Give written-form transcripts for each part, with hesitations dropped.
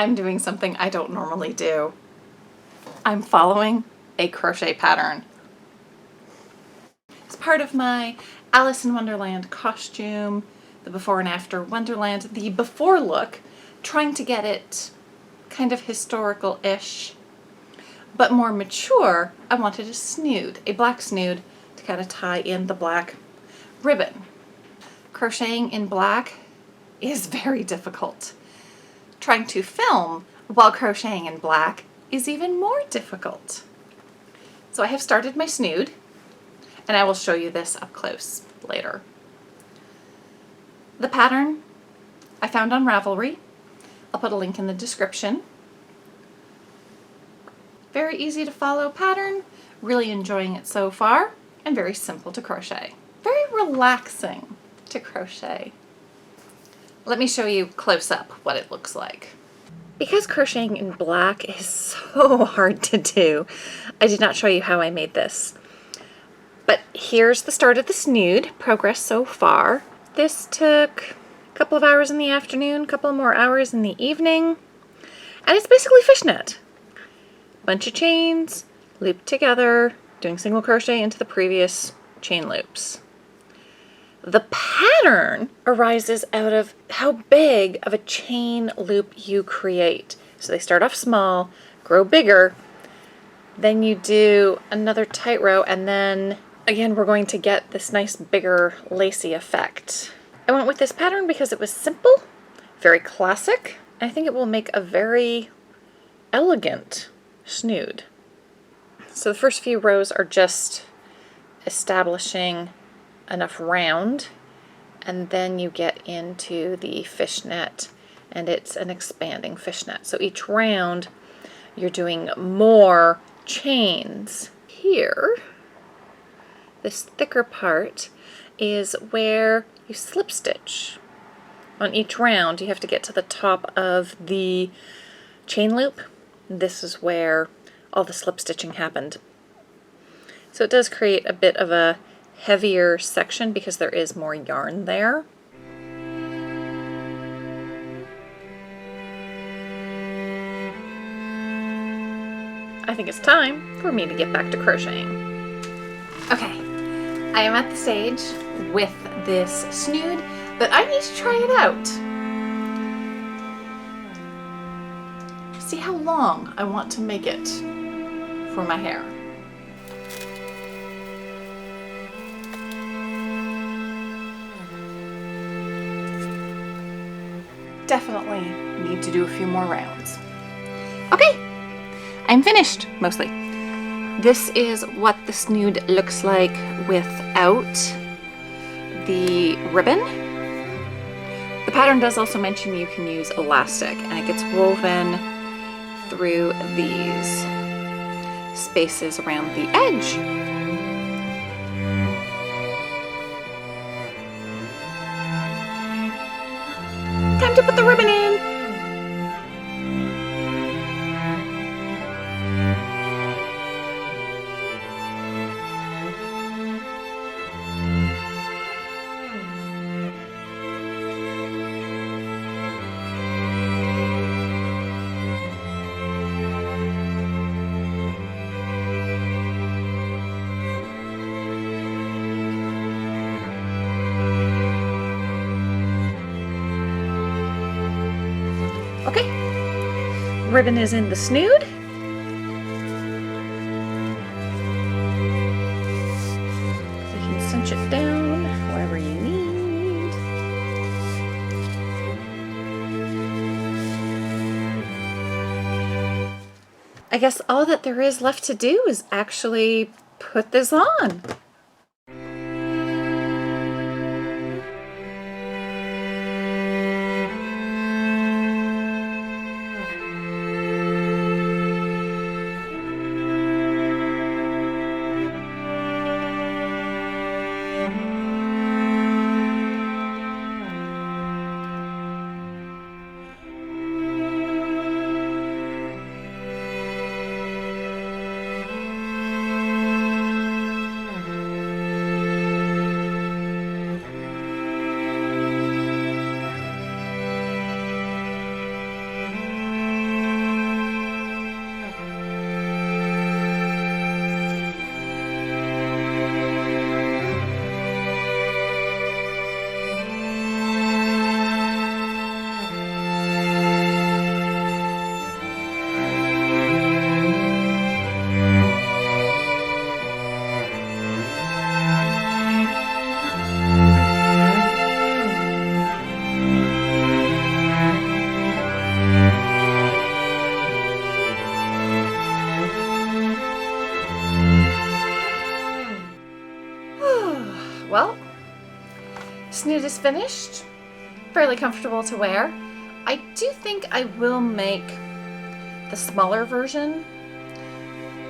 I'm doing something I don't normally do. I'm following a crochet pattern. It's part of my Alice in Wonderland costume, the before and after Wonderland, the before look, trying to get it kind of historical-ish, but more mature. I wanted a snood, a black snood, to kind of tie in the black ribbon. Crocheting in black is very difficult. Trying to film while crocheting in black is even more difficult. So I have started my snood, and I will show you this up close later. The pattern I found on Ravelry. I'll put a link in the description. Very easy to follow pattern, really enjoying it so far, and very simple to crochet. Very relaxing to crochet. Let me show you close up what it looks like. Because crocheting in black is so hard to do, I did not show you how I made this. But here's the start of the snood, progress so far. This took a couple of hours in the afternoon, a couple more hours in the evening, and it's basically fishnet. Bunch of chains, looped together, doing single crochet into the previous chain loops. The pattern arises out of how big of a chain loop you create. So they start off small, grow bigger, then you do another tight row, and then again we're going to get this nice bigger lacy effect. I went with this pattern because it was simple, very classic, and I think it will make a very elegant snood. So the first few rows are just establishing enough round, and then you get into the fishnet, and it's an expanding fishnet. So each round you're doing more chains. Here, this thicker part is where you slip stitch. On each round you have to get to the top of the chain loop. This is where all the slip stitching happened. So it does create a bit of a heavier section because there is more yarn there. I think it's time for me to get back to crocheting. Okay, I am at the stage with this snood, but I need to try it out. See how long I want to make it for my hair. Definitely need to do a few more rounds. Okay, I'm finished, mostly. This is what the snood looks like without the ribbon. The pattern does also mention you can use elastic, and it gets woven through these spaces around the edge. Time to put the ribbon in. Okay, ribbon is in the snood. You can cinch it down wherever you need. I guess all that there is left to do is actually put this on. Snood is finished, fairly comfortable to wear. I do think I will make the smaller version.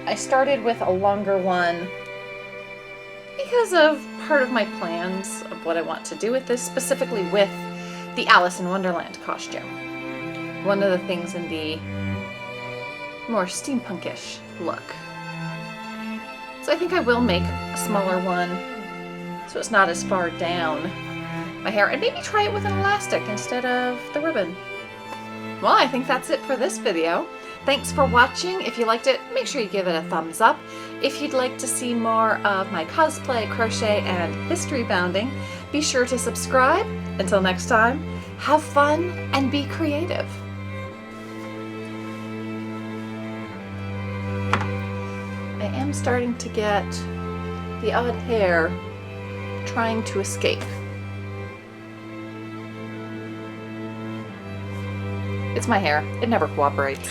I started with a longer one because of part of my plans of what I want to do with this, specifically with the Alice in Wonderland costume. One of the things in the more steampunkish look. So I think I will make a smaller one so it's not as far down my hair, and maybe try it with an elastic instead of the ribbon. Well, I think that's it for this video. Thanks for watching. If you liked it, make sure you give it a thumbs up. If you'd like to see more of my cosplay, crochet, and history bounding, be sure to subscribe. Until next time, have fun and be creative. I am starting to get the odd hair trying to escape. It's my hair. It never cooperates.